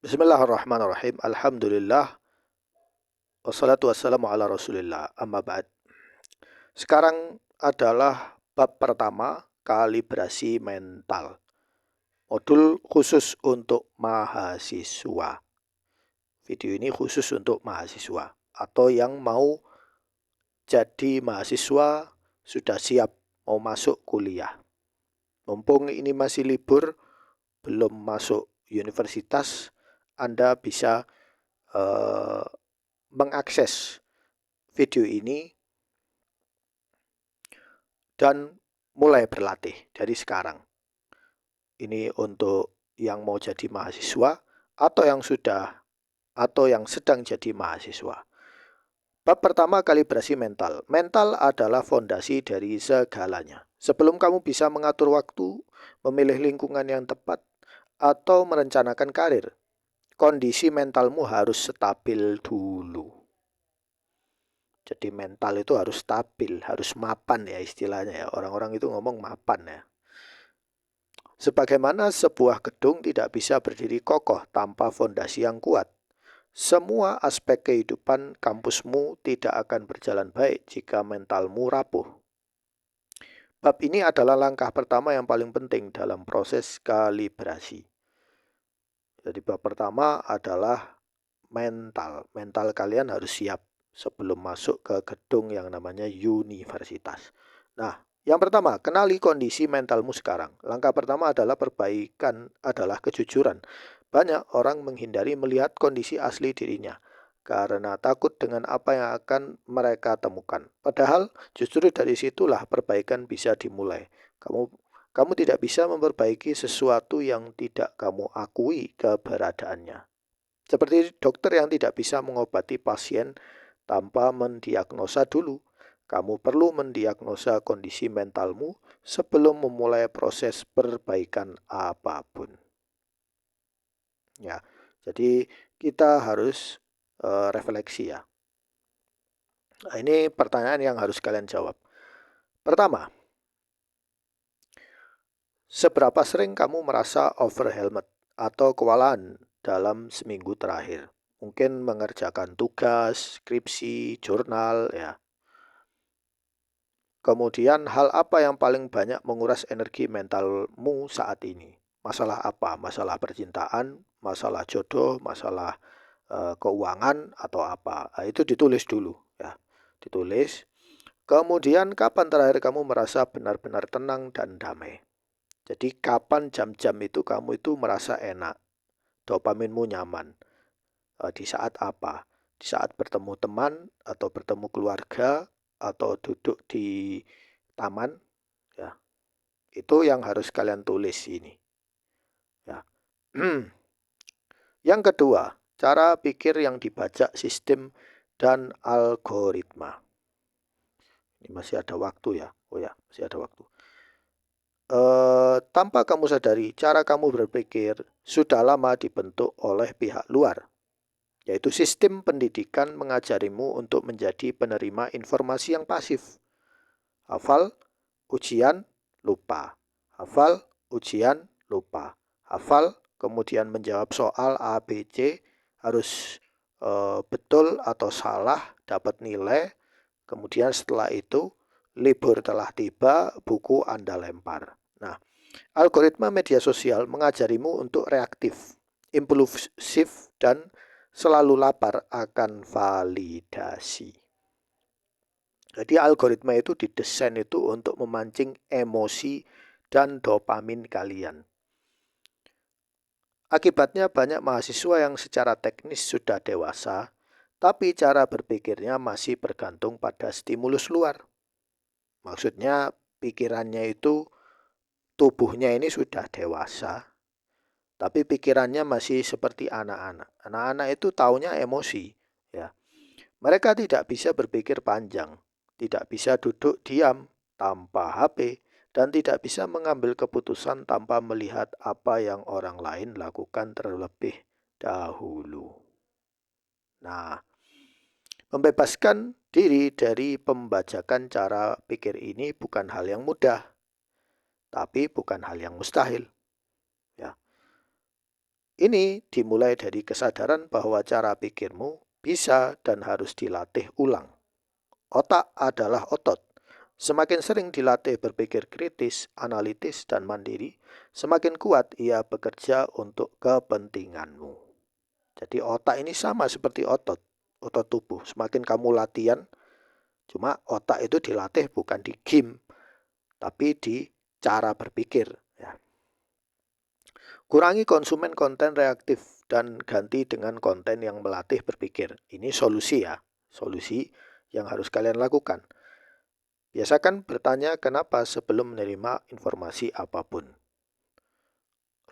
Bismillahirrahmanirrahim. Alhamdulillah. Wassalatu wassalamu ala rasulillah. Amma ba'd. Sekarang adalah bab pertama, kalibrasi mental. Modul khusus untuk mahasiswa. Video ini khusus untuk mahasiswa atau yang mau jadi mahasiswa, sudah siap mau masuk kuliah. Mumpung ini masih libur, belum masuk universitas, Anda bisa mengakses video ini dan mulai berlatih dari sekarang. Ini untuk yang mau jadi mahasiswa atau yang sudah atau yang sedang jadi mahasiswa. Bab pertama, kalibrasi mental. Mental adalah fondasi dari segalanya. Sebelum kamu bisa mengatur waktu, memilih lingkungan yang tepat, atau merencanakan karir, kondisi mentalmu harus stabil dulu. Jadi mental itu harus stabil, harus mapan ya istilahnya ya. Orang-orang itu ngomong mapan ya. Sebagaimana sebuah gedung tidak bisa berdiri kokoh tanpa fondasi yang kuat. Semua aspek kehidupan kampusmu tidak akan berjalan baik jika mentalmu rapuh. Bab ini adalah langkah pertama yang paling penting dalam proses kalibrasi. Jadi bab pertama adalah mental. Mental kalian harus siap sebelum masuk ke gedung yang namanya universitas. Nah, yang pertama, kenali kondisi mentalmu sekarang. Langkah pertama adalah perbaikan adalah kejujuran. Banyak orang menghindari melihat kondisi asli dirinya karena takut dengan apa yang akan mereka temukan. Padahal justru dari situlah perbaikan bisa dimulai. Kamu tidak bisa memperbaiki sesuatu yang tidak kamu akui keberadaannya. Seperti dokter yang tidak bisa mengobati pasien tanpa mendiagnosa dulu. Kamu perlu mendiagnosa kondisi mentalmu sebelum memulai proses perbaikan apapun. Ya, jadi kita harus refleksi ya. Nah, ini pertanyaan yang harus kalian jawab. Pertama, seberapa sering kamu merasa overwhelmed atau kewalahan dalam seminggu terakhir? Mungkin mengerjakan tugas, skripsi, jurnal, ya. Kemudian hal apa yang paling banyak menguras energi mentalmu saat ini? Masalah apa? Masalah percintaan, masalah jodoh, masalah keuangan atau apa? Nah, itu ditulis dulu ya. Ditulis. Kemudian kapan terakhir kamu merasa benar-benar tenang dan damai? Jadi kapan jam-jam itu kamu itu merasa enak, dopaminmu nyaman? Di saat apa? Di saat bertemu teman atau bertemu keluarga atau duduk di taman ya. Itu yang harus kalian tulis ini ya. Yang kedua, cara pikir yang dibajak sistem dan algoritma. Ini masih ada waktu ya. Oh ya, masih ada waktu. Tanpa kamu sadari, cara kamu berpikir sudah lama dibentuk oleh pihak luar, yaitu sistem pendidikan mengajarimu untuk menjadi penerima informasi yang pasif. Hafal, ujian, lupa. Hafal, ujian, lupa. Hafal, kemudian menjawab soal A, B, C, harus betul atau salah, dapat nilai. Kemudian setelah itu, libur telah tiba, buku Anda lempar. Nah, algoritma media sosial mengajarimu untuk reaktif, impulsif, dan selalu lapar akan validasi. Jadi algoritma itu didesain itu untuk memancing emosi dan dopamin kalian. Akibatnya banyak mahasiswa yang secara teknis sudah dewasa, tapi cara berpikirnya masih bergantung pada stimulus luar. Maksudnya pikirannya itu, tubuhnya ini sudah dewasa, tapi pikirannya masih seperti anak-anak. Anak-anak itu taunya emosi, ya. Mereka tidak bisa berpikir panjang, tidak bisa duduk diam tanpa HP, dan tidak bisa mengambil keputusan tanpa melihat apa yang orang lain lakukan terlebih dahulu. Nah, membebaskan diri dari pembajakan cara pikir ini bukan hal yang mudah, tapi bukan hal yang mustahil. Ya. Ini dimulai dari kesadaran bahwa cara pikirmu bisa dan harus dilatih ulang. Otak adalah otot. Semakin sering dilatih berpikir kritis, analitis, dan mandiri, semakin kuat ia bekerja untuk kepentinganmu. Jadi otak ini sama seperti otot tubuh. Semakin kamu latihan, cuma otak itu dilatih bukan di gym, tapi di cara berpikir. Ya. Kurangi konsumen konten reaktif dan ganti dengan konten yang melatih berpikir. Ini solusi ya, solusi yang harus kalian lakukan. Biasakan bertanya kenapa sebelum menerima informasi apapun.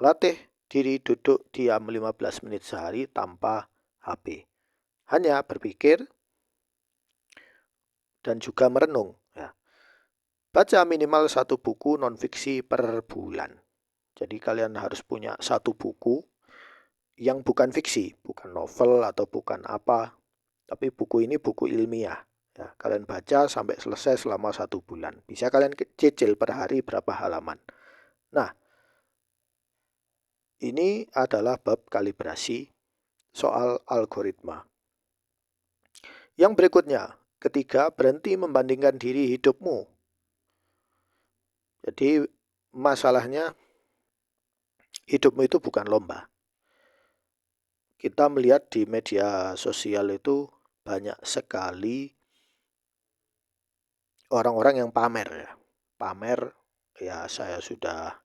Latih diri duduk diam 15 menit sehari tanpa HP. Hanya berpikir dan juga merenung. Ya. Baca minimal 1 buku non-fiksi per bulan. Jadi kalian harus punya 1 buku yang bukan fiksi, bukan novel atau bukan apa, tapi buku ini buku ilmiah. Ya, kalian baca sampai selesai selama 1 bulan. Bisa kalian cicil per hari berapa halaman. Nah, ini adalah bab kalibrasi soal algoritma. Yang berikutnya, ketiga, berhenti membandingkan diri hidupmu. Jadi masalahnya hidupmu itu bukan lomba. Kita melihat di media sosial itu banyak sekali orang-orang yang pamer ya. Pamer ya, saya sudah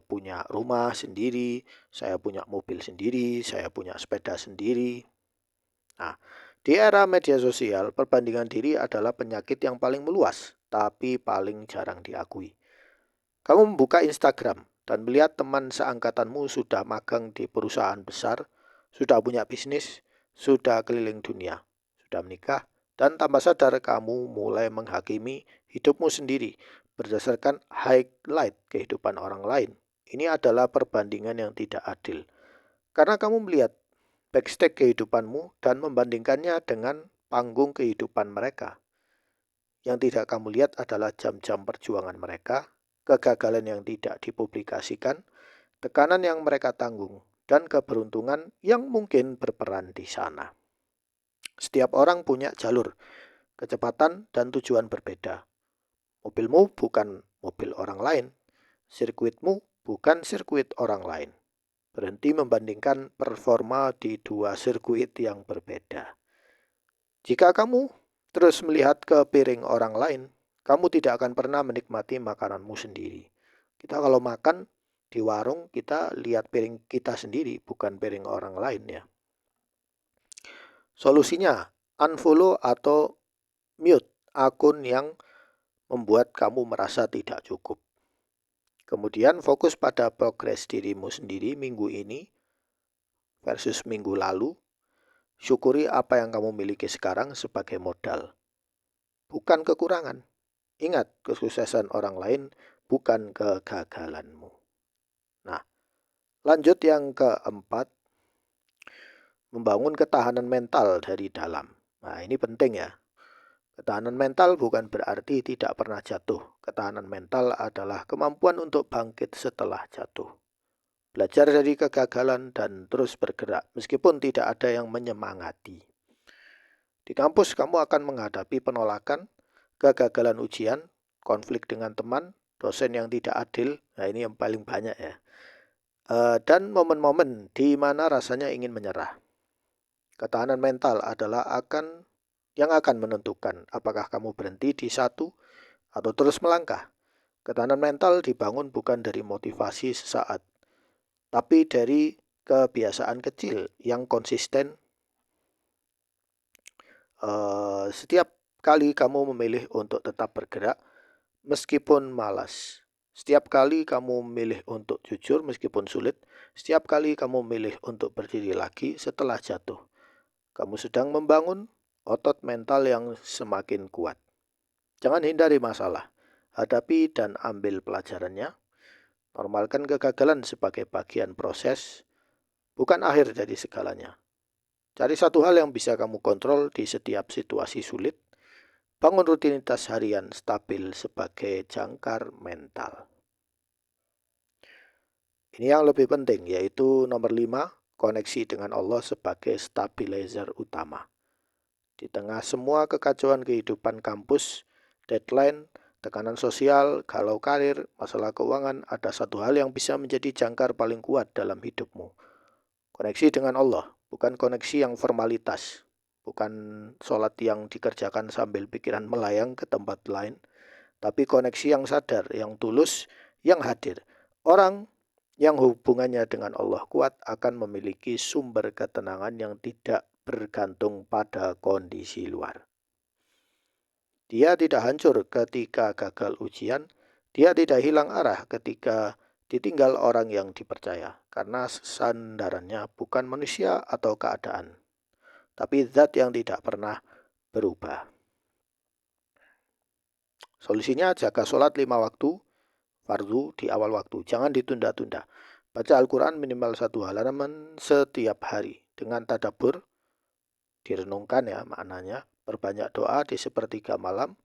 punya rumah sendiri, saya punya mobil sendiri, saya punya sepeda sendiri. Nah, di era media sosial, perbandingan diri adalah penyakit yang paling meluas, tapi paling jarang diakui. Kamu membuka Instagram dan melihat teman seangkatanmu sudah magang di perusahaan besar, sudah punya bisnis, sudah keliling dunia, sudah menikah, dan tanpa sadar kamu mulai menghakimi hidupmu sendiri berdasarkan highlight kehidupan orang lain. Ini adalah perbandingan yang tidak adil. Karena kamu melihat backstage kehidupanmu dan membandingkannya dengan panggung kehidupan mereka. Yang tidak kamu lihat adalah jam-jam perjuangan mereka, kegagalan yang tidak dipublikasikan, tekanan yang mereka tanggung, dan keberuntungan yang mungkin berperan di sana. Setiap orang punya jalur, kecepatan, dan tujuan berbeda. Mobilmu bukan mobil orang lain, sirkuitmu bukan sirkuit orang lain. Berhenti membandingkan performa di 2 sirkuit yang berbeda. Jika kamu terus melihat ke piring orang lain, kamu tidak akan pernah menikmati makananmu sendiri. Kita kalau makan di warung, kita lihat piring kita sendiri, bukan piring orang lain ya. Solusinya, unfollow atau mute akun yang membuat kamu merasa tidak cukup. Kemudian fokus pada progres dirimu sendiri minggu ini versus minggu lalu. Syukuri apa yang kamu miliki sekarang sebagai modal, bukan kekurangan. Ingat, kesuksesan orang lain bukan kegagalanmu. Nah, lanjut yang keempat, membangun ketahanan mental dari dalam. Nah, ini penting ya. Ketahanan mental bukan berarti tidak pernah jatuh. Ketahanan mental adalah kemampuan untuk bangkit setelah jatuh. Belajar dari kegagalan dan terus bergerak meskipun tidak ada yang menyemangati. Di kampus kamu akan menghadapi penolakan, kegagalan ujian, konflik dengan teman, dosen yang tidak adil. Nah, ini yang paling banyak ya. Dan momen-momen di mana rasanya ingin menyerah. Ketahanan mental adalah yang akan menentukan apakah kamu berhenti di satu atau terus melangkah. Ketahanan mental dibangun bukan dari motivasi sesaat, tapi dari kebiasaan kecil yang konsisten. Setiap kali kamu memilih untuk tetap bergerak meskipun malas, setiap kali kamu memilih untuk jujur meskipun sulit, setiap kali kamu memilih untuk berdiri lagi setelah jatuh, kamu sedang membangun otot mental yang semakin kuat. Jangan hindari masalah, hadapi dan ambil pelajarannya. Normalkan kegagalan sebagai bagian proses, bukan akhir dari segalanya. Cari satu hal yang bisa kamu kontrol di setiap situasi sulit. Bangun rutinitas harian stabil sebagai jangkar mental. Ini yang lebih penting, yaitu nomor 5, koneksi dengan Allah sebagai stabilizer utama. Di tengah semua kekacauan kehidupan kampus, deadline, tekanan sosial, galau karir, masalah keuangan, ada satu hal yang bisa menjadi jangkar paling kuat dalam hidupmu. Koneksi dengan Allah, bukan koneksi yang formalitas, bukan sholat yang dikerjakan sambil pikiran melayang ke tempat lain, tapi koneksi yang sadar, yang tulus, yang hadir. Orang yang hubungannya dengan Allah kuat akan memiliki sumber ketenangan yang tidak bergantung pada kondisi luar. Dia tidak hancur ketika gagal ujian, dia tidak hilang arah ketika ditinggal orang yang dipercaya, karena sandarannya bukan manusia atau keadaan, tapi zat yang tidak pernah berubah. Solusinya jaga sholat 5 waktu, fardu di awal waktu, jangan ditunda-tunda. Baca Al-Quran minimal 1 halaman setiap hari. Dengan tadabbur, direnungkan ya maknanya. Perbanyak doa di sepertiga malam.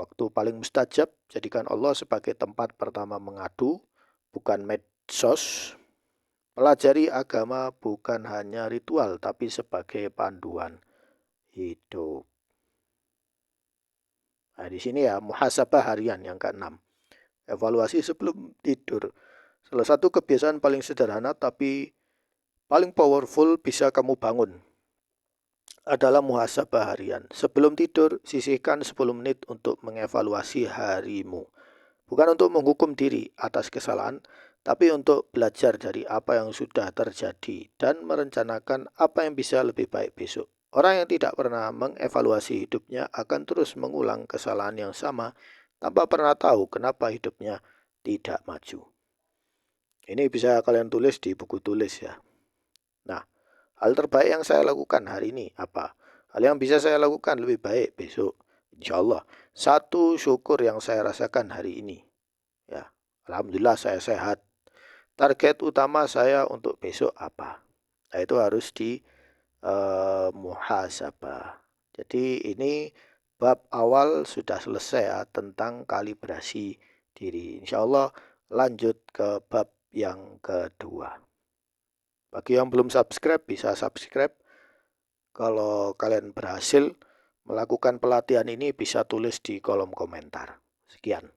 Waktu paling mustajab, jadikan Allah sebagai tempat pertama mengadu, bukan medsos. Pelajari agama bukan hanya ritual, tapi sebagai panduan hidup. Nah, di sini ya, muhasabah harian yang ke-6. Evaluasi sebelum tidur. Salah satu kebiasaan paling sederhana tapi paling powerful bisa kamu bangun adalah muhasabah harian. Sebelum tidur, sisihkan 10 menit untuk mengevaluasi harimu. Bukan untuk menghukum diri atas kesalahan, tapi untuk belajar dari apa yang sudah terjadi dan merencanakan apa yang bisa lebih baik besok. Orang yang tidak pernah mengevaluasi hidupnya akan terus mengulang kesalahan yang sama tanpa pernah tahu kenapa hidupnya tidak maju. Ini bisa kalian tulis di buku tulis ya. Nah, hal terbaik yang saya lakukan hari ini apa? Hal yang bisa saya lakukan lebih baik besok. Insya Allah. Satu, syukur yang saya rasakan hari ini. Ya, alhamdulillah saya sehat. Target utama saya untuk besok apa? Nah, itu harus di muhasabah. Jadi ini bab awal sudah selesai ya, tentang kalibrasi diri. Insya Allah lanjut ke bab yang kedua. Bagi yang belum subscribe bisa subscribe. Kalau kalian berhasil melakukan pelatihan ini bisa tulis di kolom komentar. Sekian.